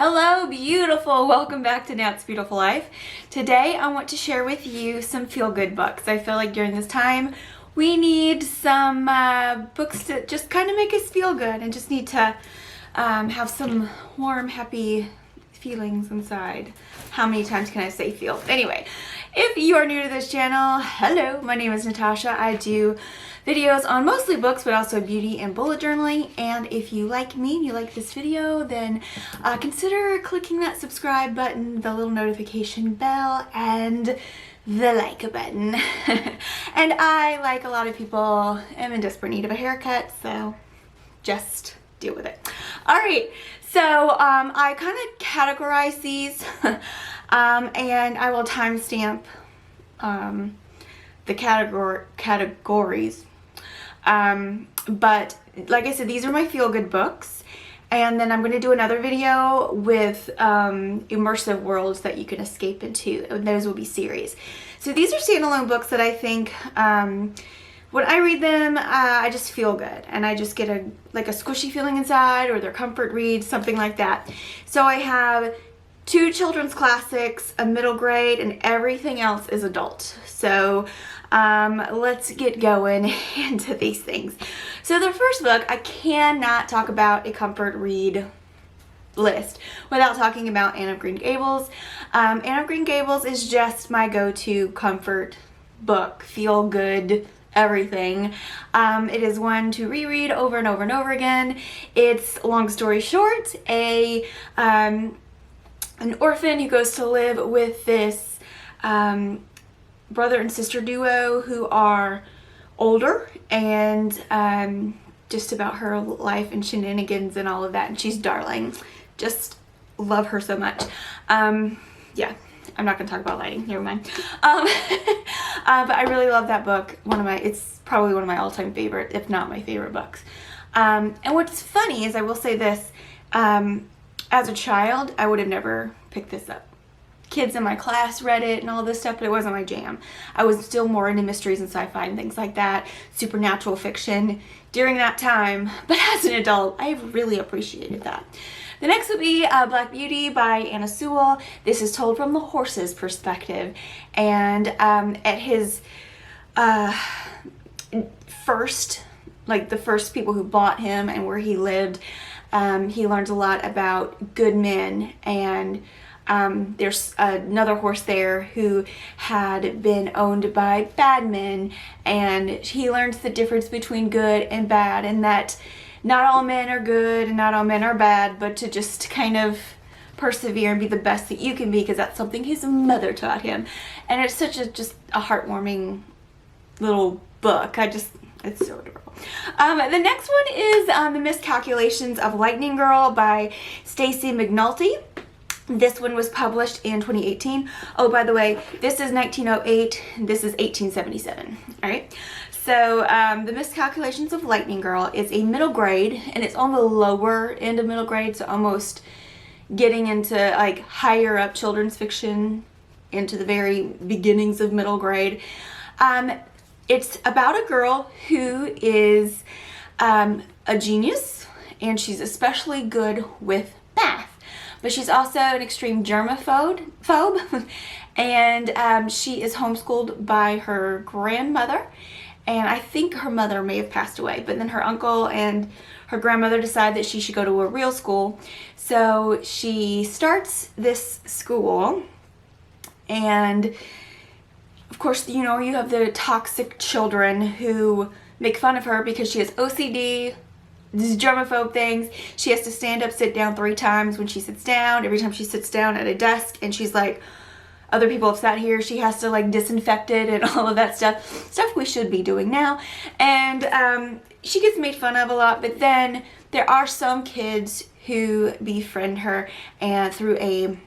Hello, beautiful. Welcome back to Nat's Beautiful Life. Today I want to share with you some feel-good books. I feel like during this time we need some books that just kind of make us feel good and just need to have some warm, happy feelings inside. How many times can I say feel? Anyway, if you are new to this channel, hello, my name is Natasha. I do videos on mostly books, but also beauty and bullet journaling. And if you like me and you like this video, then consider clicking that subscribe button, the little notification bell, and the like button. And I, like a lot of people, am in desperate need of a haircut, so just deal with it. All right, so I kind of categorize these and I will timestamp the categories. But like I said, these are my feel-good books, and then I'm going to do another video with Immersive Worlds that you can escape into, and those will be series. So these are standalone books that I think when I read them, I just feel good, and I just get a squishy feeling inside, or they're comfort reads, something like that. So I have 2 children's classics, a middle grade, and everything else is adult. So let's get going into these things. So the first book, I cannot talk about a comfort read list without talking about Anne of Green Gables. Anne of Green Gables is just my go-to comfort book, feel good, everything. It is one to reread over and over and over again. It's, long story short, an orphan who goes to live with this brother and sister duo who are older, and just about her life and shenanigans and all of that, and she's darling. Just love her so much. Yeah, I'm not gonna talk about lighting, never mind. But I really love that book. It's probably one of my all-time favorite, if not my favorite books. And what's funny is, I will say this, as a child, I would have never picked this up. Kids in my class read it and all this stuff, but it wasn't my jam. I was still more into mysteries and sci-fi and things like that, supernatural fiction during that time. But as an adult, I really appreciated that. The next would be Black Beauty by Anna Sewell. This is told from the horse's perspective. And at his first, the first people who bought him and where he lived, he learns a lot about good men, and there's another horse there who had been owned by bad men, and he learns the difference between good and bad, and that not all men are good and not all men are bad, but to just kind of persevere and be the best that you can be, because that's something his mother taught him. And it's such just a heartwarming little book. It's so adorable. The next one is The Miscalculations of Lightning Girl by Stacey McNulty. This one was published in 2018. Oh, by the way, this is 1908. This is 1877. All right. So The Miscalculations of Lightning Girl is a middle grade, and it's on the lower end of middle grade, so almost getting into higher up children's fiction, into the very beginnings of middle grade. It's about a girl who is a genius, and she's especially good with math. But she's also an extreme germaphobe, and she is homeschooled by her grandmother, and I think her mother may have passed away, but then her uncle and her grandmother decide that she should go to a real school. So she starts this school, and of course, you have the toxic children who make fun of her because she has OCD, these germaphobe things. She has to stand up, sit down 3 times when she sits down. Every time she sits down at a desk, and she's like, other people have sat here, she has to disinfect it and all of that stuff we should be doing now. And she gets made fun of a lot, but then there are some kids who befriend her, and through a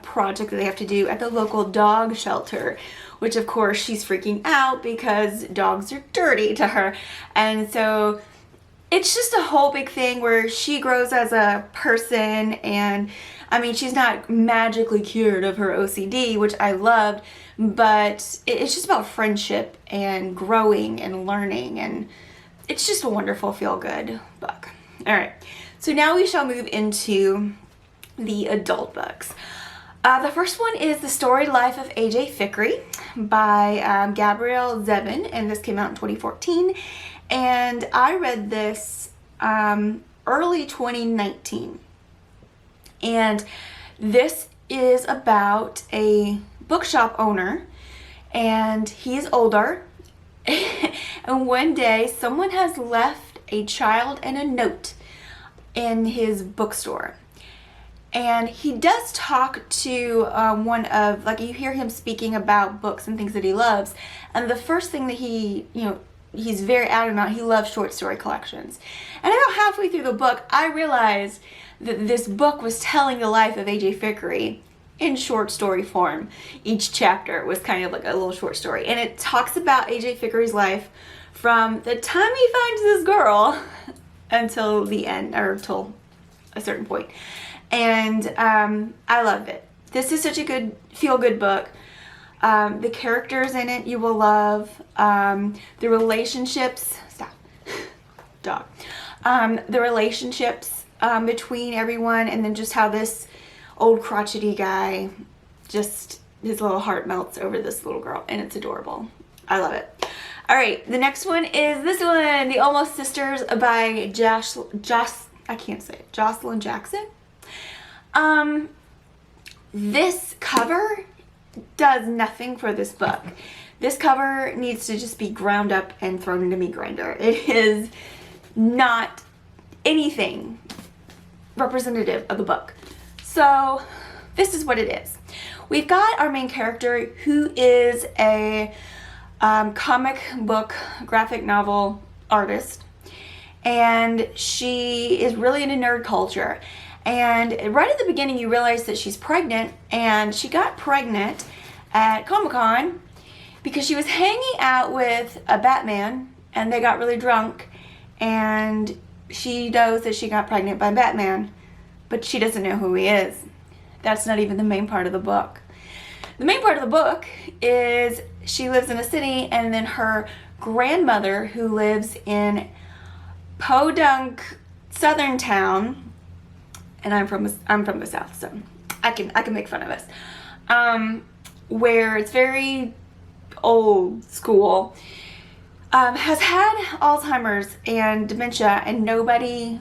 project that they have to do at the local dog shelter, which of course she's freaking out because dogs are dirty to her. And so it's just a whole big thing where she grows as a person, and I mean, she's not magically cured of her OCD, which I loved, but it's just about friendship and growing and learning, and it's just a wonderful feel-good book. All right, so now we shall move into the adult books. The first one is The Storied Life of A.J. Fikry by Gabrielle Zevin, and this came out in 2014. And I read this early 2019. And this is about a bookshop owner, and he's older. And one day, someone has left a child and a note in his bookstore. And he does talk to one of, like, you hear him speaking about books and things that he loves. And the first thing that he, he's very adamant about, he loves short story collections. And about halfway through the book, I realized that this book was telling the life of A.J. Fikry in short story form. Each chapter was kind of like a little short story. And it talks about A.J. Fikry's life from the time he finds this girl until the end, or till a certain point. And I love it. This is such a good, feel-good book. The characters in it you will love. The relationships, stop, dog. The relationships between everyone, and then just how this old crotchety guy, just his little heart melts over this little girl, and it's adorable. I love it. All right, the next one is this one, The Almost Sisters by Jocelyn Jackson. This cover does nothing for this book. This cover needs to just be ground up and thrown into meat grinder. It is not anything representative of the book. So this is what it is. We've got our main character, who is a comic book graphic novel artist, and she is really into nerd culture. And right at the beginning, you realize that she's pregnant, and she got pregnant at Comic-Con because she was hanging out with a Batman, and they got really drunk, and she knows that she got pregnant by Batman, but she doesn't know who he is. That's not even the main part of the book. The main part of the book is she lives in a city, and then her grandmother, who lives in Podunk, southern town, and I'm from the south, so I can make fun of us. Where it's very old school, has had Alzheimer's and dementia, and nobody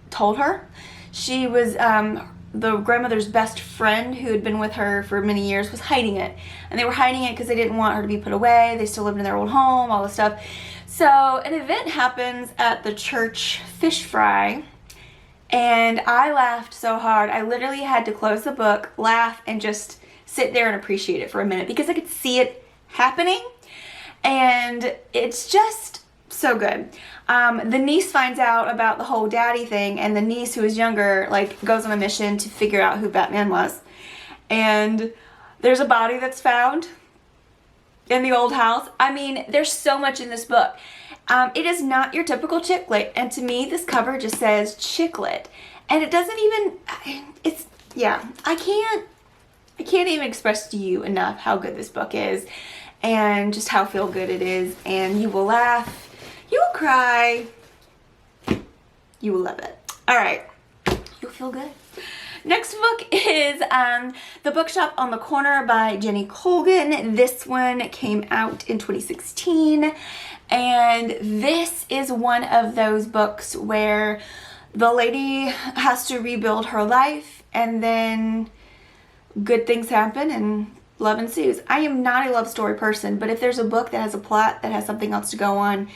told her. She was the grandmother's best friend, who had been with her for many years, was hiding it, and they were hiding it because they didn't want her to be put away. They still lived in their old home, all this stuff. So an event happens at the church fish fry. And I laughed so hard, I literally had to close the book, laugh, and just sit there and appreciate it for a minute, because I could see it happening, and it's just so good. The niece finds out about the whole daddy thing, and the niece, who is younger, like, goes on a mission to figure out who Batman was. And there's a body that's found in the old house. I mean, there's so much in this book. It is not your typical chick lit, and to me this cover just says chick lit, and it doesn't even, it's, yeah, I can't even express to you enough how good this book is, and just how feel good it is. And you will laugh, you will cry, you will love it. All right, you'll feel good. Next book is The Bookshop on the Corner by Jenny Colgan. This one came out in 2016. And this is one of those books where the lady has to rebuild her life, and then good things happen and love ensues. I am not a love story person, but if there's a book that has a plot that has something else to go on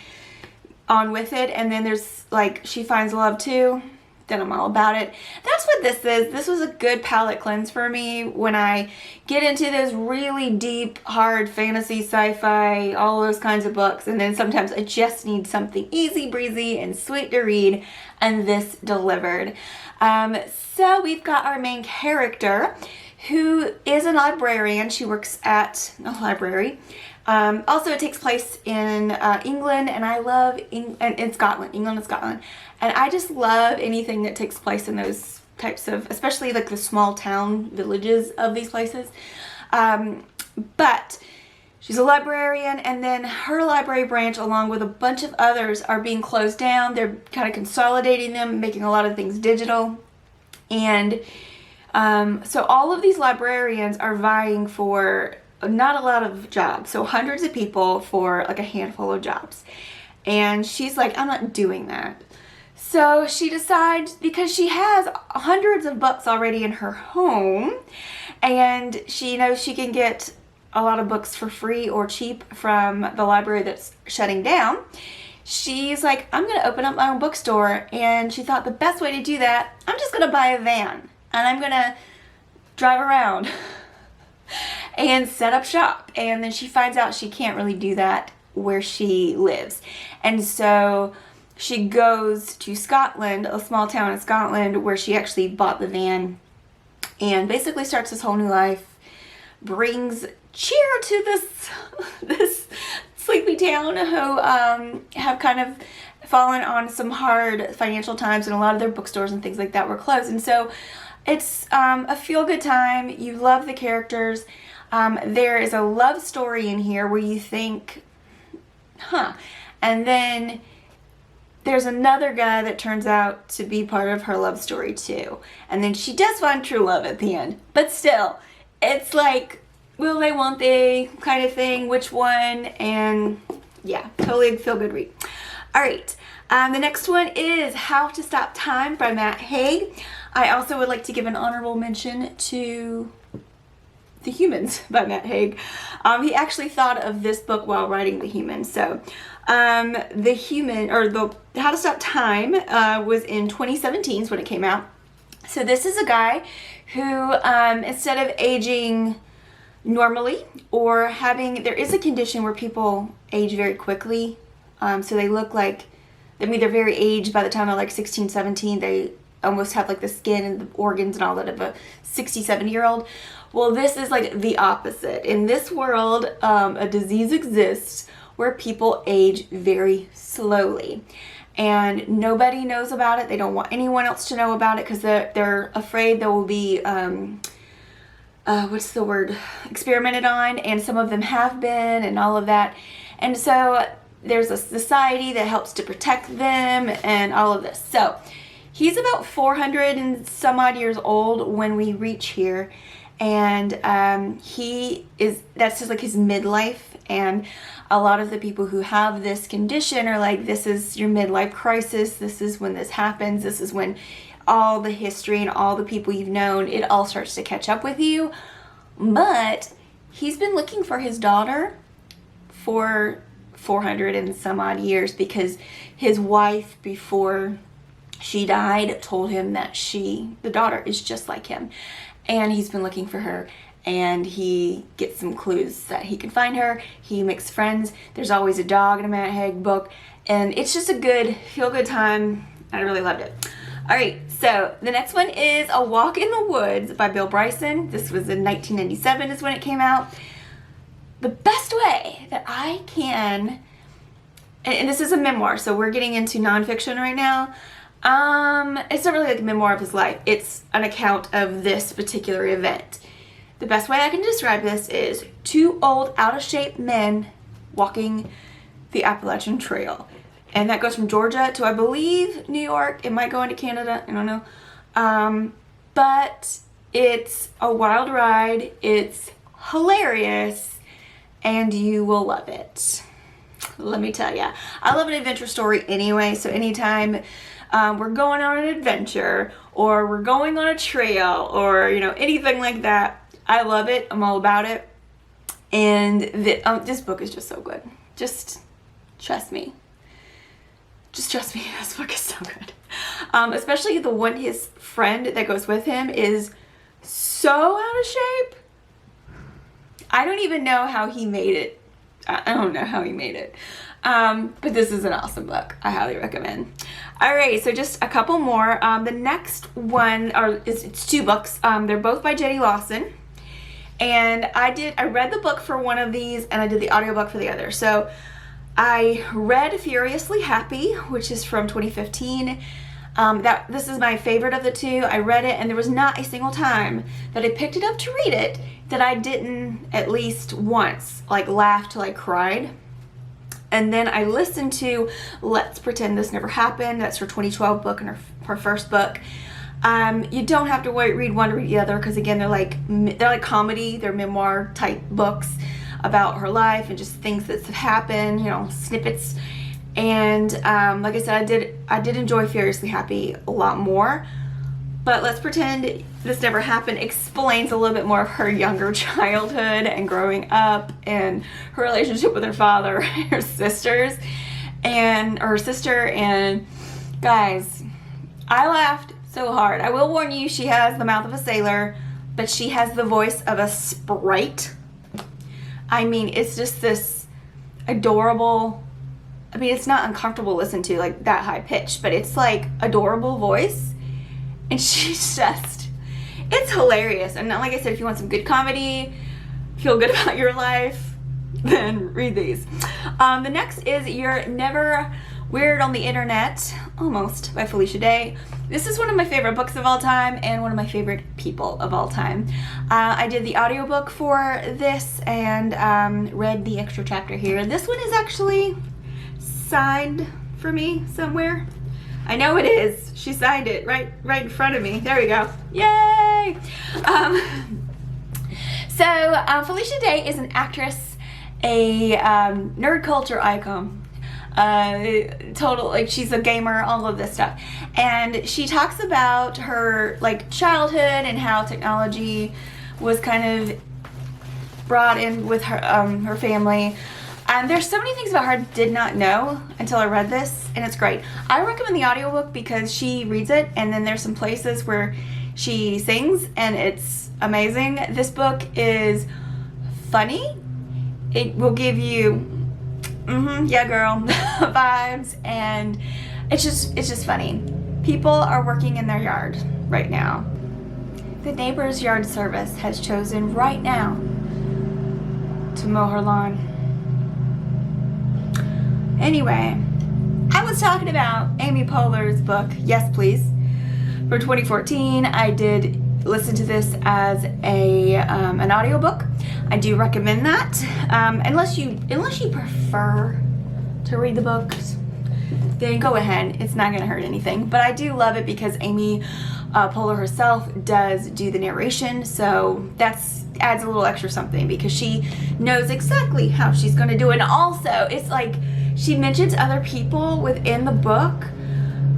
with it, and then there's, like, she finds love too, then I'm all about it. That's what this is. This was a good palate cleanse for me when I get into those really deep, hard fantasy, sci-fi, all those kinds of books, and then sometimes I just need something easy breezy and sweet to read, and this delivered. So we've got our main character, who is a librarian. She works at a library. Also, it takes place in England, and I love in Scotland, England and Scotland. And I just love anything that takes place in those types of, especially like the small town villages of these places. But she's a librarian, and then her library branch, along with a bunch of others, are being closed down. They're kind of consolidating them, making a lot of things digital. And so all of these librarians are vying for not a lot of jobs, so hundreds of people for like a handful of jobs. And she's like, I'm not doing that. So she decides, because she has hundreds of books already in her home, and she knows she can get a lot of books for free or cheap from the library that's shutting down, she's like, I'm going to open up my own bookstore. And she thought the best way to do that, I'm just going to buy a van and I'm going to drive around and set up shop. And then she finds out she can't really do that where she lives. And so she goes to Scotland, a small town in Scotland, where she actually bought the van and basically starts this whole new life, brings cheer to this sleepy town who have kind of fallen on some hard financial times, and a lot of their bookstores and things like that were closed. And so it's a feel-good time. You love the characters. There is a love story in here where you think, huh. And then there's another guy that turns out to be part of her love story too. And then she does find true love at the end. But still, it's like, will they, won't they kind of thing. Which one? And yeah, totally feel good read. All right. The next one is How to Stop Time by Matt Haig. I also would like to give an honorable mention to The Humans by Matt Haig. He actually thought of this book while writing The Humans. So The Human, or the How to Stop Time was in 2017 is when it came out. So this is a guy who instead of aging normally or having, there is a condition where people age very quickly. So they look like, I mean, they're very aged by the time they're like 16, 17. They almost have like the skin and the organs and all that of a 60, 70-year-old. Well, this is like the opposite. In this world, a disease exists where people age very slowly. And nobody knows about it. They don't want anyone else to know about it because they're afraid there will be, what's the word, experimented on. And some of them have been and all of that. And so there's a society that helps to protect them and all of this. So he's about 400 and some odd years old when we reach here. And that's just like his midlife. And a lot of the people who have this condition are like, this is your midlife crisis. This is when this happens. This is when all the history and all the people you've known, it all starts to catch up with you. But he's been looking for his daughter for 400 and some odd years because his wife, before she died, told him that the daughter is just like him. And he's been looking for her, and he gets some clues that he can find her. He makes friends. There's always a dog in a Matt Haig book, and it's just a good, feel-good time. I really loved it. All right, so the next one is A Walk in the Woods by Bill Bryson. This was in 1997 is when it came out. The best way that I can, and this is a memoir, so we're getting into nonfiction right now. It's not really like a memoir of his life. It's an account of this particular event. The best way I can describe this is two old, out-of-shape men walking the Appalachian Trail. And that goes from Georgia to, I believe, New York. It might go into Canada. I don't know. But it's a wild ride. It's hilarious. And you will love it. Let me tell ya. I love an adventure story anyway. So anytime we're going on an adventure or we're going on a trail or, anything like that, I love it. I'm all about it. And this book is just so good. Just trust me. Just trust me. This book is so good. Especially the one, his friend that goes with him is so out of shape. I don't even know how he made it. I don't know how he made it. But this is an awesome book. I highly recommend. All right, so just a couple more. The next one it's two books. They're both by Jenny Lawson. And I read the book for one of these and I did the audiobook for the other. So I read Furiously Happy, which is from 2015. This is my favorite of the two. I read it and there was not a single time that I picked it up to read it that I didn't at least once laugh till I cried. And then I listened to Let's Pretend This Never Happened. That's her 2012 book and her first book. You don't have to read one or read the other, because again, they're like comedy, they're memoir type books about her life and just things that have happened, you know, snippets. And like I said, I did enjoy Furiously Happy a lot more. But let's pretend this never happened. Explains a little bit more of her younger childhood and growing up and her relationship with her father, her sisters, and her sister. And guys, I laughed so hard. I will warn you, she has the mouth of a sailor, but she has the voice of a sprite. I mean, it's just this adorable, I mean, it's not uncomfortable to listen to, like that high pitch, but it's like adorable voice. And she's just, it's hilarious. And like I said, if you want some good comedy, feel good about your life, then read these. The next is You're Never Weird on the Internet, almost, by Felicia Day. This is one of my favorite books of all time and one of my favorite people of all time. I did the audiobook for this and read the extra chapter here. This one is actually signed for me somewhere. I know it is. She signed it right in front of me. There we go. Yay! So Felicia Day is an actress, a nerd culture icon. Total, like, she's a gamer, all of this stuff. And she talks about her like childhood and how technology was kind of brought in with her her family. There's so many things about her I did not know until I read this, and it's great. I recommend the audiobook because she reads it, and then there's some places where she sings, and it's amazing. This book is funny. It will give you, yeah girl, vibes, and it's just funny. People are working in their yard right now. The neighbor's yard service has chosen right now to mow her lawn. Anyway, I was talking about Amy Poehler's book, Yes Please, from 2014. I did listen to this as an audiobook. I do recommend that. Unless you prefer to read the books, then go ahead. It's not going to hurt anything. But I do love it because Amy Poehler herself does do the narration, so that's adds a little extra something because she knows exactly how she's going to do it. And also, it's like she mentions other people within the book,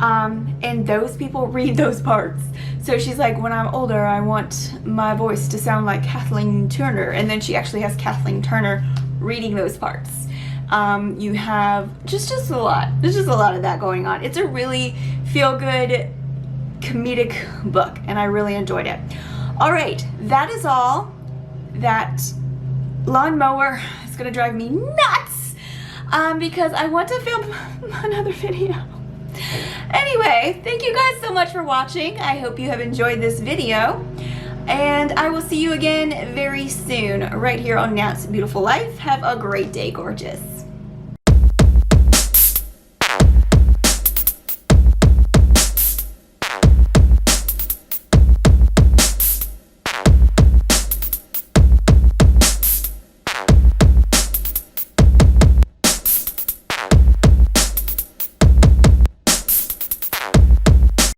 and those people read those parts. So she's like, when I'm older, I want my voice to sound like Kathleen Turner, and then she actually has Kathleen Turner reading those parts. You have just a lot. There's just a lot of that going on. It's a really feel-good comedic book, and I really enjoyed it. All right, that is all. That lawnmower is gonna drive me nuts because I want to film another video. Anyway, thank you guys so much for watching. I hope you have enjoyed this video, and I will see you again very soon right here on Nat's Beautiful Life. Have a great day, gorgeous.